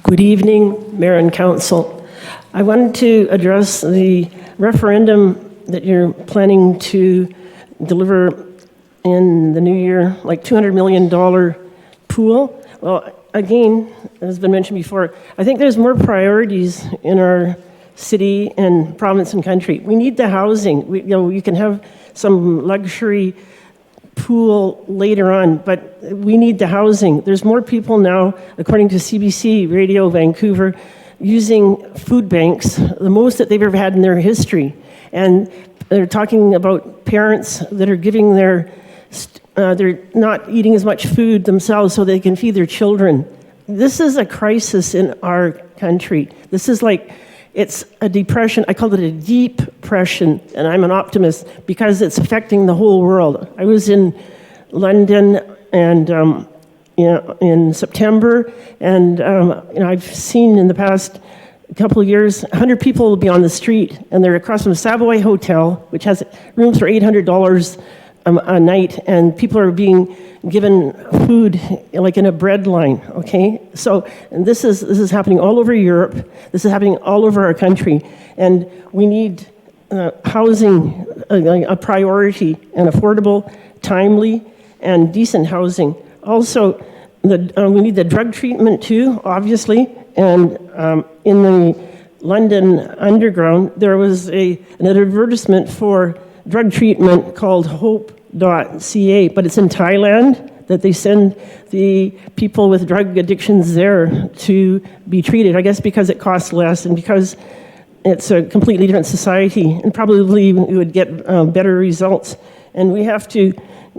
Good evening, Mayor and Council. I wanted to address the referendum that you're planning to deliver in the new year, like $200 million pool. Well, again, as has been mentioned before, I think there's more priorities in our city and province and country. We need the housing. You can have some luxury pool later on, but we need the housing. There's more people now, according to CBC Radio Vancouver, using food banks, the most that they've ever had in their history. And they're talking about parents that are giving they're not eating as much food themselves so they can feed their children. This is a crisis in our country. This is like, it's a depression. I call it a deep depression, and I'm an optimist because it's affecting the whole world. I was in London and in September, and I've seen in the past couple of years 100 people will be on the street, and they're across from the Savoy Hotel, which has rooms for $800 a night, and people are being given food like in a bread line, okay? So and this is happening all over Europe. This is happening all over our country, and we need housing a priority, and affordable, timely, and decent housing. Also, we need the drug treatment too, obviously, and in the London Underground, there was an advertisement for drug treatment called hope.ca, but it's in Thailand that they send the people with drug addictions there to be treated, I guess because it costs less and because it's a completely different society, and probably we would get better results. And we have to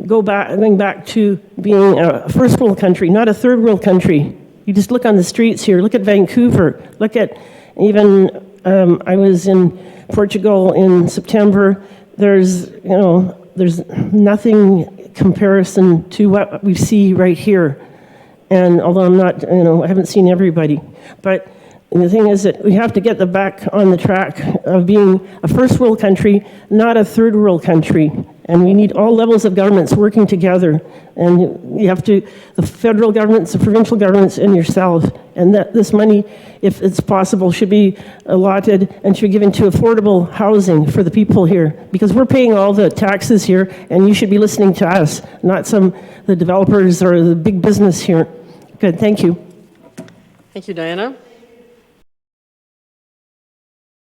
going back to being a first world country, not a third world country. You just look on the streets here, look at Vancouver, look at even, I was in Portugal in September. There's nothing comparison to what we see right here. And although I'm not, I haven't seen everybody. But the thing is that we have to get back on the track of being a first world country, not a third world country. And we need all levels of governments working together. And you have to, the federal governments, the provincial governments, and yourself. And that this money, if it's possible, should be allotted and should be given to affordable housing for the people here. Because we're paying all the taxes here, and you should be listening to us, not the developers or the big business here. Good, thank you. Thank you, Diana.